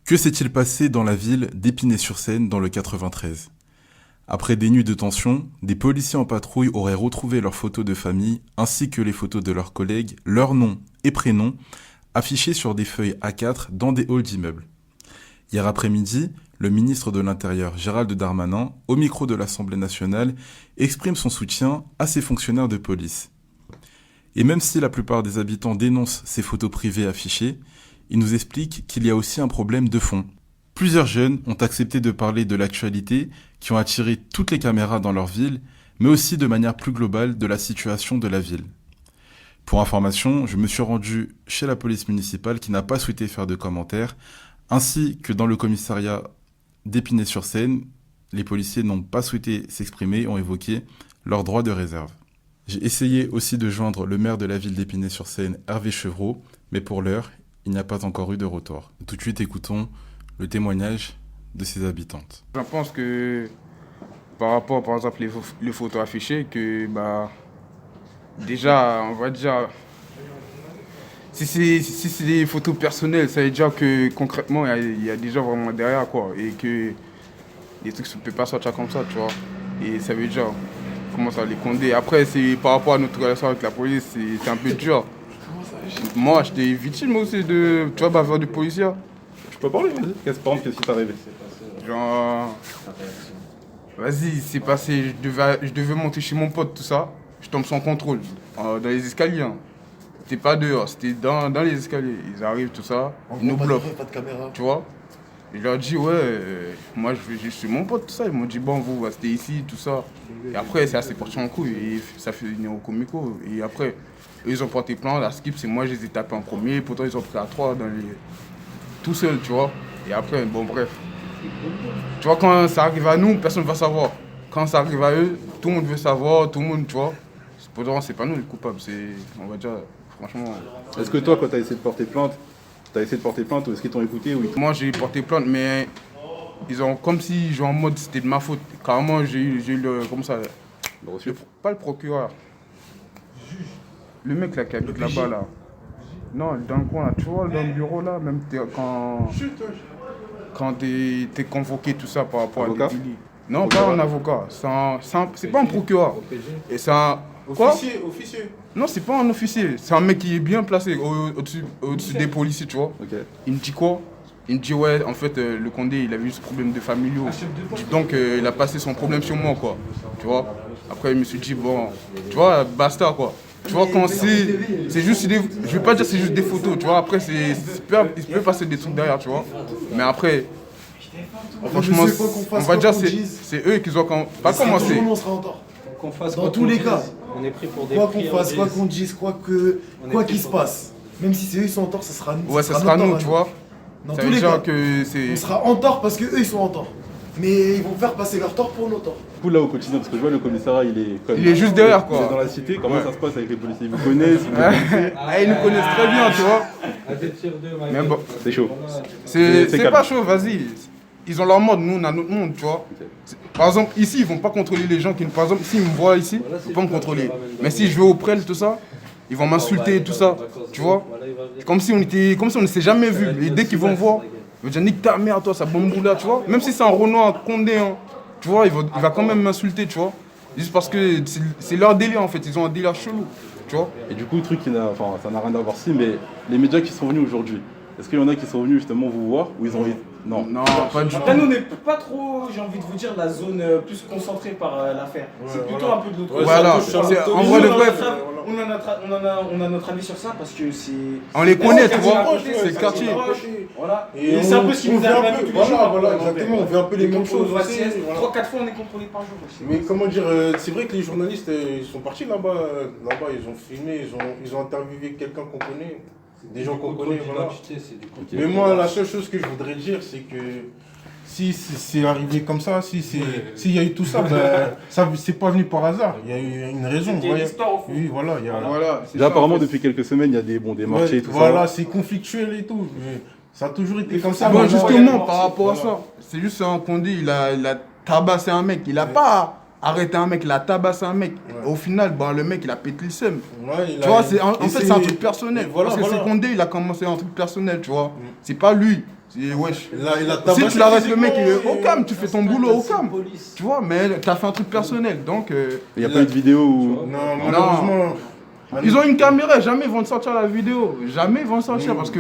Que s'est-il passé dans la ville d'Épinay-sur-Seine dans le 93? Après des nuits de tension, des policiers en patrouille auraient retrouvé leurs photos de famille ainsi que les photos de leurs collègues, leurs noms et prénoms affichés sur des feuilles A4 dans des halls d'immeubles. Hier après-midi, le ministre de l'Intérieur Gérald Darmanin, au micro de l'Assemblée nationale, exprime son soutien à ces fonctionnaires de police. Et même si la plupart des habitants dénoncent ces photos privées affichées, il nous explique qu'il y a aussi un problème de fond. Plusieurs jeunes ont accepté de parler de l'actualité qui ont attiré toutes les caméras dans leur ville, mais aussi de manière plus globale de la situation de la ville. Pour information, je me suis rendu chez la police municipale qui n'a pas souhaité faire de commentaires, ainsi que dans le commissariat d'Épinay-sur-Seine, les policiers n'ont pas souhaité s'exprimer et ont évoqué leur droit de réserve. J'ai essayé aussi de joindre le maire de la ville d'Épinay-sur-Seine, Hervé Chevreau, mais pour l'heure, il n'y a pas encore eu de retour. Tout de suite, écoutons le témoignage de ses habitantes. Je pense que par rapport, par exemple, les photos affichées, que déjà, on va dire, si c'est des photos personnelles, ça veut dire que concrètement, il y a déjà vraiment derrière, quoi, et que les trucs ne peuvent pas sortir comme ça, tu vois. Et ça veut dire, comment ça les condamner. Après, c'est par rapport à notre relation avec la police, c'est un peu dur. Moi, j'étais victime aussi de, tu vois, bavure du policier. Je peux parler, vas-y. Qu'est-ce qui t'est arrivé? Genre, vas-y, c'est passé, je devais monter chez mon pote, tout ça. Je tombe sans contrôle, dans les escaliers. Hein. C'était pas dehors, c'était dans les escaliers. Ils arrivent, tout ça, ils nous bloquent. Pas de caméra. Tu vois? Je leur dis, ouais, moi je vais juste chez mon pote, tout ça. Ils m'ont dit, bon, vous restez ici, tout ça. Et après, c'est assez parti en couille, et ça fait une au comico. Et après, eux, ils ont porté plainte, la skip, c'est moi, je les ai tapés en premier. Pourtant, ils ont pris à 3 tout seuls, tu vois. Et après, bon, bref. Tu vois, quand ça arrive à nous, personne ne va savoir. Quand ça arrive à eux, tout le monde veut savoir, tout le monde, tu vois. Pourtant, c'est pas nous les coupables, c'est, on va dire, franchement. Est-ce que toi, quand t'as essayé de porter plainte, ou est-ce qu'ils t'ont écouté ou Moi, j'ai porté plainte, mais ils ont, comme si, genre, en mode, c'était de ma faute. Carrément, j'ai eu le, comme ça, le reçu? pas le procureur. Le mec là qui habite là-bas, là. Non, dans le coin, là, tu vois, dans le bureau, là, même quand t'es convoqué, tout ça, par rapport Avocat? à des délits. Non, pas un avocat, c'est pas un procureur. Et c'est un... Quoi? Officier. Non, c'est pas un officier, c'est un mec qui est bien placé au-dessus des policiers, tu vois. Ok. Il me dit quoi? Il me dit, ouais, en fait, le Condé, il avait eu ce problème de familiaux. Donc, il a passé son problème sur moi, quoi. Tu vois? Après, il me suis dit, bon, tu vois, basta, quoi. Tu vois, quand c'est juste des... Je vais pas dire c'est juste des photos, tu vois. Après, il peut passer des trucs derrière, tu vois. Mais après, franchement, on va dire c'est eux qui ont pas commencé. On sera en tort. Qu'on fasse Dans tous les cas. On est pris pour des Quoi qu'on pires fasse, quoi des- qu'on dise, quoi qu'il se passe. Même si c'est eux qui sont en tort, ça sera nous. Ouais, ça sera nous, notre tu tort, vois. Dans Ça tous veut les dire cas. que c'est... On sera en tort parce que eux ils sont en tort. Mais ils vont faire passer leur tort pour nos torts. Du coup, là, au quotidien, parce que je vois le commissariat, il est quand même... Il est juste derrière, quoi. Il est dans la cité, comment Ouais. ça se passe avec les policiers? Ils vous connaissent, ils vous connaissent. Ah, ils nous connaissent très bien, tu vois. À deux tirs d'eux, Mais bon, C'est chaud. c'est calme. pas chaud, vas-y. Ils ont leur mode, nous on a notre monde, tu vois. Ok. Par exemple, ici, ils vont pas contrôler les gens qui... Par exemple, s'ils me voient ici, ils vont pas me contrôler. Mais si je vais au prêle, tout ça, ils vont m'insulter, tout ça, tu vois. C'est comme si on ne s'est jamais vu. Et dès qu'ils vont voir, ils vont dire nique ta mère, toi, ça bamboula, tu vois. Même si c'est un Renoir, un Condé, hein, tu vois, il va quand même m'insulter, tu vois. Juste parce que c'est leur délire en fait, ils ont un délire chelou, tu vois. Et du coup, le truc qui n'a... Enfin, ça n'a rien à voir si, mais les médias qui sont venus aujourd'hui, est-ce qu'il y en a qui sont venus justement vous voir ou ils ont... Non. Non, pas du tout. Après, nous, on n'est pas trop, j'ai envie de vous dire, la zone plus concentrée par l'affaire. C'est plutôt un peu de l'autre côté. Voilà, C'est un peu c'est sur en le vrai de côté. vrai. On a notre avis sur ça parce que c'est. On les connaît, tu c'est vois, proche, c'est le quartier. Voilà. Et Et c'est un peu ce qui nous arrive à nous tous les jours. Voilà, exactement, on fait un peu les mêmes choses. aussi, voilà. 3-4 fois, on est contrôlé par jour aussi. Mais comment dire, c'est vrai que les journalistes, ils sont partis là-bas, ils ont filmé, ils ont interviewé quelqu'un qu'on connaît, des gens qu'on connaît, voilà. Mais moi, la seule chose que je voudrais dire, c'est que si c'est arrivé comme ça, s'il y a eu tout ça, ça c'est pas venu par hasard. Il y a eu une raison. Il y a une histoire au fond. Oui, voilà. Il y a, Voilà, c'est Déjà, ça, apparemment, en fait. depuis quelques semaines, il y a des marchés et tout voilà, ça. c'est conflictuel et tout. Mais ça a toujours été comme ça. Bon, Maintenant, justement, par rapport à ça, c'est juste un Condé, il a tabassé un mec. Il a pas arrêté un mec, il a tabassé un mec. Ouais. Au final, le mec, il a pété le seum. ouais, il Tu a- vois, et en fait, c'est un truc personnel. et voilà, Parce que voilà. c'est Condé, il a commencé un truc personnel, tu vois. C'est pas lui. Wesh. Il a Si tabassé tu l'arrêtes le mec physiquement, au calme, tu fais ton boulot au calme. Police. Tu vois, mais t'as fait un truc personnel, donc... Il n'y a pas eu de vidéo où... Non, malheureusement. Ils ont une caméra, jamais ils vont te sortir la vidéo. Jamais ils vont sortir parce que,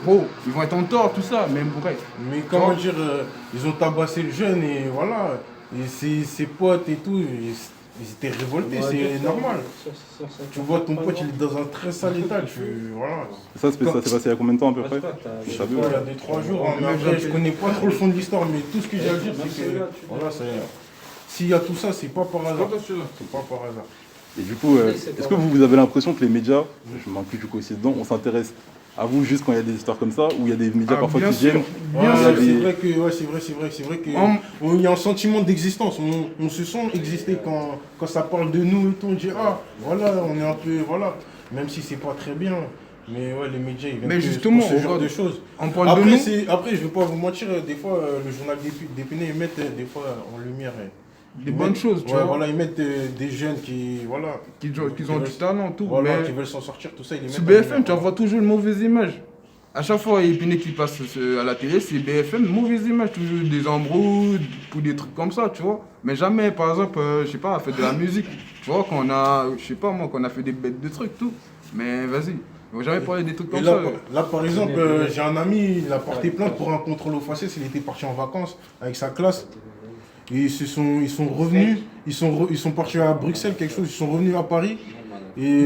bon, ils vont être en tort, tout ça, mais bref. Mais comment dire, ils ont tabassé le jeune et voilà. Et ses potes et tout, ils étaient révoltés, c'est normal. Tu vois, ton pote, il est dans un très sale état. Voilà. Ça s'est passé il y a combien de temps à peu près? Je sais pas, il y a 2-3 jours. Mais après, je connais pas trop le fond de l'histoire, mais tout ce que j'ai à dire, c'est que voilà, s'il y a tout ça, c'est pas par hasard. C'est pas par hasard. Et du coup, est-ce que vous avez l'impression que les médias, je m'inclus du coup aussi dedans, on s'intéresse à vous juste quand il y a des histoires comme ça, ou il y a des médias parfois qui viennent? C'est vrai que, c'est vrai que il y a un sentiment d'existence. On se sent exister quand ça parle de nous et tout. On dit voilà, on est un peu voilà, même si c'est pas très bien. Mais ouais, les médias ils viennent Mais justement, pour ce genre de choses. On parle de nous. Après, je vais pas vous mentir, des fois le journal d'Épinay ils mettent des fois en lumière. Des bonnes choses, tu vois. Voilà, ils mettent des jeunes qui ont du talent, tout. Voilà, mais qui veulent s'en sortir, tout ça. Ils les sur mettent en BFM, lumière. tu envoies toujours une mauvaise image. À chaque fois, Épinay qui passe à la télé, c'est BFM, mauvaise image, toujours des embrouilles, ou des trucs comme ça, tu vois. Mais jamais, par exemple, je sais pas, on fait de la musique, tu vois, qu'on a, je sais pas moi, qu'on a fait des bêtes de trucs, tout. Mais vas-y, on va jamais parler des trucs comme ça. Là, par exemple, j'ai un ami, il a porté plainte pour un contrôle au faciès, il était parti en vacances avec sa classe. Et ils sont revenus, ils sont partis à Bruxelles, quelque chose, ils sont revenus à Paris. Et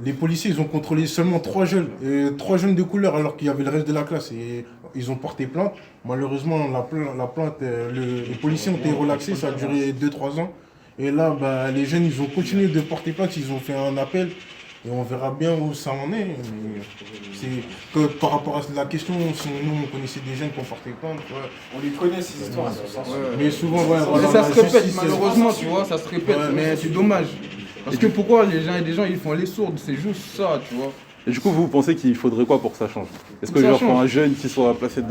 les policiers, ils ont contrôlé seulement 3 jeunes, 3 jeunes de couleur, alors qu'il y avait le reste de la classe. Et ils ont porté plainte. Malheureusement, la plainte, les policiers ont été relaxés, ça a duré 2-3 ans. Et là, les jeunes, ils ont continué de porter plainte, ils ont fait un appel. Et on verra bien où ça en est. C'est que par rapport à la question, si nous on connaissait des jeunes qui ont porté plainte. On les connaît ces histoires. Mais souvent, voilà, ça se répète, justice, malheureusement, tu vois, ça se répète, mais c'est dommage. Parce que pourquoi les gens ils font les sourds, c'est juste ça, tu vois. Et du coup, vous pensez qu'il faudrait quoi pour que ça change? Est-ce que Ça genre change. pour un jeune qui soit placé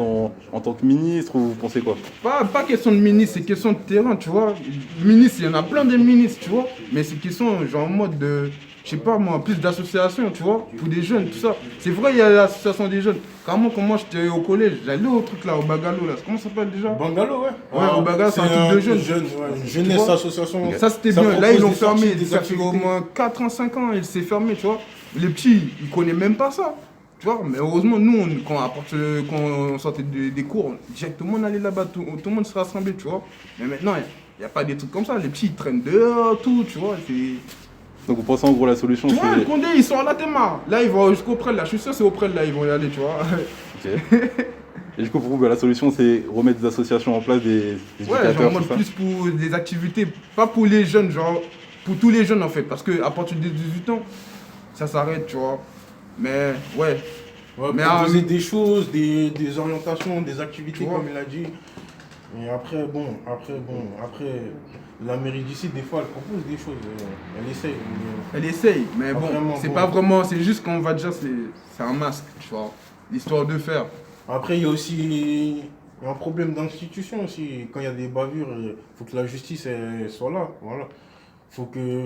en tant que ministre, ou vous pensez quoi? Pas question de ministre, c'est question de terrain, tu vois. Ministre, il y en a plein de ministres, tu vois. Mais c'est question, genre en mode de, je sais pas moi, plus d'associations, tu vois, pour des jeunes, tout ça. C'est vrai, il y a l'association des jeunes. Quand moi j'étais au collège, j'allais au truc là, au Bagalo là, comment ça s'appelle déjà? Bangalo, ouais. Ouais, au Bagalo, c'est un truc de jeunes. Une jeunesse vois association. Ça c'était Ça bien, là propose ils l'ont des fermé, sorties, des ça fait au activités. moins 4 ans, 5 ans, il s'est fermé, tu vois. Les petits, ils connaissent même pas ça. Tu vois, mais heureusement, nous, quand on sortait des cours, directement on allait là-bas, tout le monde se rassemblait, tu vois. Mais maintenant, il n'y a pas des trucs comme ça. Les petits, ils traînent dehors, tout, tu vois. Donc vous pensez en gros la solution Tu vois, c'est... le Condé, ils sont à la Téma. Là, ils vont jusqu'au près, là. Je suis sûr, c'est au près, là, ils vont y aller, tu vois. Ok. Et du coup pour vous, la solution c'est remettre des associations en place, des Ouais, genre, éducateurs, moi, tout ça. plus pour des activités, pas pour les jeunes, genre, pour tous les jeunes, en fait. Parce qu'à partir de 18 ans, ça s'arrête, tu vois. Mais, ouais. Mais proposer des choses, des orientations, des activités, Tu vois. comme il a dit. Et après, la mairie d'ici, des fois, elle propose des choses. Elle essaye. Elle essaye, mais Pas bon, vraiment, c'est bon. pas vraiment, c'est juste qu'on va dire, c'est un masque, tu vois. L'histoire de faire. Après, il y a aussi un problème d'institution aussi. Quand il y a des bavures, il faut que la justice elle soit là. Voilà. Faut que...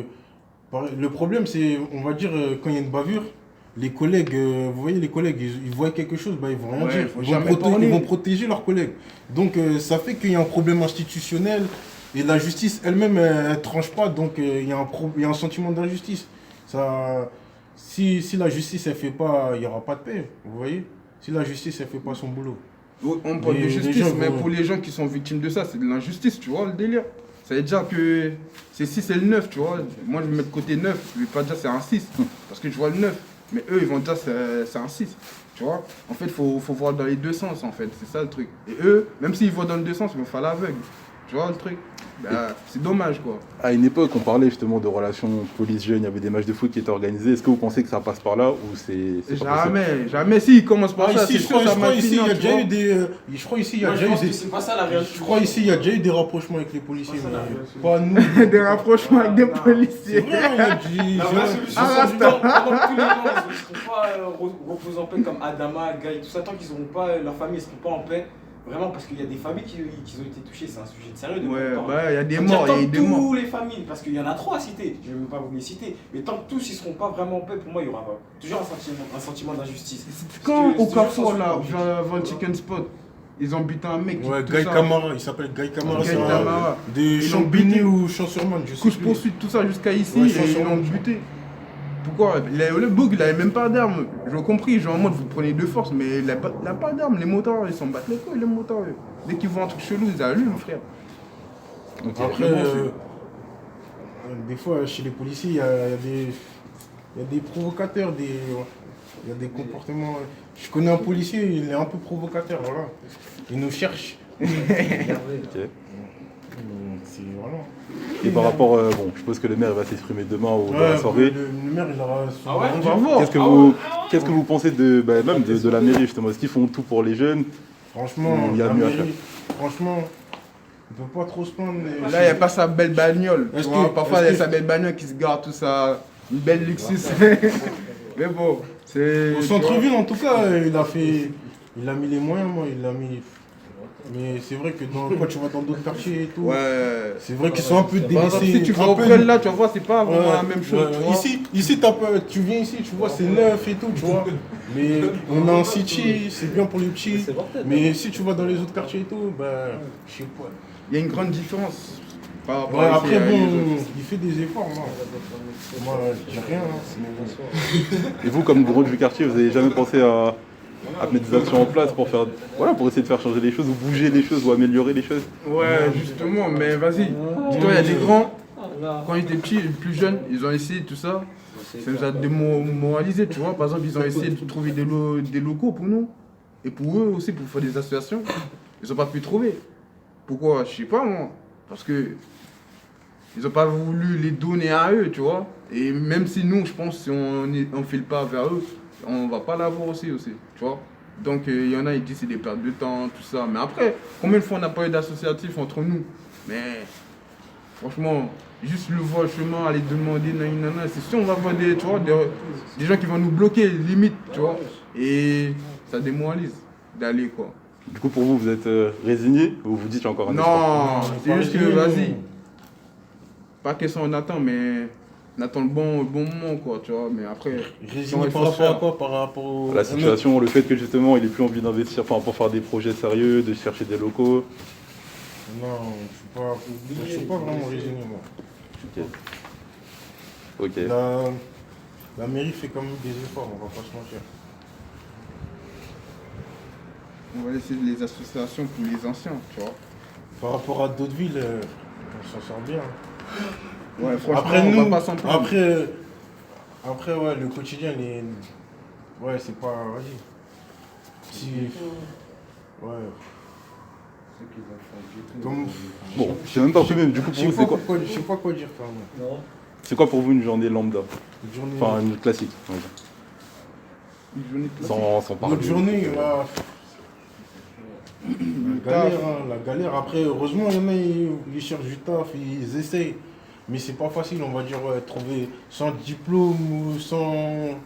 Le problème, c'est, on va dire, quand il y a une bavure, les collègues, vous voyez, les collègues, ils voient quelque chose, ils vont rien Ouais, dire. faut jamais parler. Ils vont protéger leurs collègues. Donc, ça fait qu'il y a un problème institutionnel et la justice elle-même, elle tranche pas. Donc, il y a un sentiment d'injustice. Si la justice, elle fait pas, il n'y aura pas de paix. Vous voyez? Si la justice, elle fait pas son boulot. On parle de Les justice, gens mais vont- pour les gens qui sont victimes de ça, c'est de l'injustice, tu vois, le délire. Ça veut dire que c'est 6 et le 9, tu vois. Moi, je vais mettre côté 9, je vais pas dire c'est un 6, parce que je vois le 9. Mais eux, ils vont dire c'est un 6, tu vois. En fait, il faut voir dans les deux sens, en fait, c'est ça le truc. Et eux, même s'ils voient dans les deux sens, ils vont faire l'aveugle, tu vois le truc. C'est dommage, quoi. À une époque, on parlait justement de relations police-jeunes, il y avait des matchs de foot qui étaient organisés. Est-ce que vous pensez que ça passe par là ou c'est pas possible? Jamais s'ils commencent par ça, Ici, c'est je sûr que ça crois va ici, il y finir, a tu déjà vois. eu des. Je crois ici, il y a Moi, je déjà eu pense des. que c'est pas ça la réalité. Je crois ici, il y a déjà eu des rapprochements avec les policiers, mais pas nous. Des rapprochements avec des C'est policiers. vrai, il y a du. La vraie solution, Ah, c'est pendant que tous les gens ne seront pas reposés en paix comme Adama, Gaï, tout ça, tant qu'ils n'auront pas, leur famille ne seront pas en paix, Vraiment, parce qu'il y a des familles qui ont été touchées, c'est un sujet de sérieux. Ouais, bah, il y a des Faut dire, morts, il y a tant eu que des morts. tous les familles, parce qu'il y en a 3 à citer, je ne vais même pas vous les citer, mais tant que tous ils seront pas vraiment en paix, pour moi il y aura toujours un sentiment d'injustice. Quand C'est au toujours Carrefour, sans là, suite. avant le Chicken Spot, ils ont buté un mec. Ouais, tout Guy ça. Camara, il s'appelle Guy Camara, Guy c'est un Camara. des Ils l'ont Champigny buté. ou Champs-sur-Marne, je sais Couche plus. poursuite, tout ça jusqu'à ici, Ouais, et ils sans l'ont surnom. buté. Pourquoi le bug, il avait même pas d'armes. J'ai compris, genre en mode vous prenez de force, mais il a pas d'armes. Les motards, ils s'en battent les couilles, les motards. Eux. Dès qu'ils voient un truc chelou, ils allument, frère. Après, des fois, chez les policiers, il y a des provocateurs, il y a des comportements. Je connais un policier, il est un peu provocateur, voilà. Il nous cherche. Ok. Donc, c'est voilà. Et par rapport, bon, je suppose que le maire va s'exprimer demain ou dans la Ouais, soirée. le maire, il aura son Ah ouais, mot à on dire. va voir. Qu'est-ce que vous pensez même de la mairie justement? Est-ce qu'ils font tout pour les jeunes? Franchement, Il y a la mieux à mairie, franchement, on peut pas trop se plaindre. mais- Là, il n'y a pas sa belle bagnole. Tu Est-ce vois, que- parfois, il y a est-ce que- sa belle bagnole qui se garde, tout ça. Une belle luxus. Mais bon, c'est. Au centre-ville, en tout cas, il a mis les moyens, moi, il l'a mis. Mais c'est vrai que quand tu vas dans d'autres quartiers et tout, Ouais. c'est vrai qu'ils sont un peu Par exemple, délaissés. si tu vas un au peu- Prel, là, tu vas voir, c'est pas vraiment Ouais, la même chose. ouais. tu vois. Ici tu viens ici, tu vois, c'est neuf et tout, tu vois. Mais on a un city, c'est bien pour les petits. C'est mortel. Mais si tu vas dans les autres quartiers et tout, ben, je sais pas. Il y a une grande différence. Par rapport Ouais, à après, ici, à bon, les autres. il fait des efforts, moi. Moi, je dis rien. Hein. Et vous, comme gros du quartier, vous avez jamais pensé à mettre des actions en place pour faire, voilà, pour essayer de faire changer les choses, ou bouger les choses, ou améliorer les choses? Ouais, justement, mais vas-y. Dis-toi, il y a des grands, quand ils étaient petits, plus jeunes, ils ont essayé tout ça. Ça nous a démoralisé, tu vois. Par exemple, ils ont essayé de trouver des locaux pour nous. Et pour eux aussi, pour faire des associations. Ils n'ont pas pu trouver. Pourquoi? Je sais pas, moi. Parce que ils n'ont pas voulu les donner à eux, tu vois. Et même si nous, je pense, si on file pas vers eux, on va pas l'avoir aussi, tu vois. Donc, il y en a, ils disent c'est des pertes de temps, tout ça. Mais après, combien de fois on n'a pas eu d'associatif entre nous? Mais franchement, juste le voir le chemin, aller demander, nanana, c'est sûr, on va avoir des, tu vois, des gens qui vont nous bloquer, limite, tu vois. Et ça démoralise d'aller, quoi. Du coup, pour vous, vous êtes résigné, ou vous dites qu'il y a encore un espoir? Non, c'est juste que, vas-y. Pas question on attend, mais on attend le bon moment, quoi, tu vois. Mais après, Résigné il par faut se rapport à faire. quoi? Par rapport au... La situation, le fait que justement, il ait plus envie d'investir, enfin, pour faire des projets sérieux, de chercher des locaux. Non, je suis pas vraiment résigné, moi. Ok. La mairie fait quand même des efforts, on va pas se mentir. On va laisser les associations pour les anciens, tu vois. Par rapport à d'autres villes, on s'en sort bien. Ouais, franchement, Après, on nous, va pas s'en plaindre. après, ouais, le quotidien, ouais, c'est pas... Vas-y. Si... Ouais. Comme... Bon, je sais même pas plus même, du coup, Je pour vous, c'est quoi, je sais pas quoi dire, quand même. Non. c'est quoi pour vous une journée lambda? Une journée... Enfin, une classique, on va dire. Une journée classique. Sans parler. Notre journée, là... La galère, hein, la galère. Après, heureusement, il y en a, ils cherchent du taf, ils essayent. Mais c'est pas facile, on va dire, ouais, trouver sans diplôme ou sans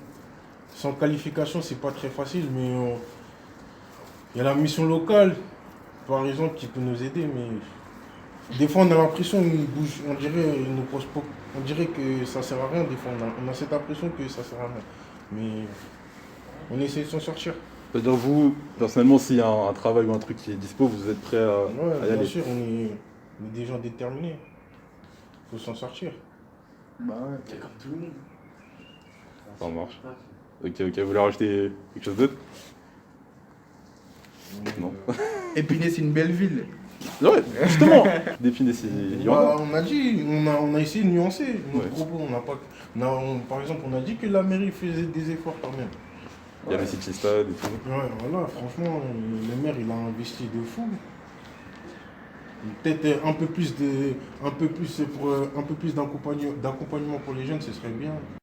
qualification, c'est pas très facile. Mais il y a la mission locale, par exemple, qui peut nous aider. Mais des fois, on a l'impression qu'ils bougent, on dirait, ils nous posent pas, on dirait que ça sert à rien. Des fois, on a cette impression que ça sert à rien. Mais on essaie de s'en sortir. C'est-à-dire, vous, personnellement, s'il y a un travail ou un truc qui est dispo, vous êtes prêt à y Ouais, bien aller? sûr, on est des gens déterminés. Faut s'en sortir. Bah ouais. Comme tout le monde. Ça marche. Ok, vous voulez rajouter quelque chose d'autre? Non. Épinay, c'est une belle ville. Ouais, justement. D'Épinay, il y en a. Bah, on a dit, on a essayé de nuancer notre Ouais. propos. On n'a pas, par exemple, on a dit que la mairie faisait des efforts quand même. Il y a le City Stade et tout. Ouais, voilà, franchement, le maire, il a investi de fou. Peut-être un peu plus d'accompagnement pour les jeunes, ce serait bien.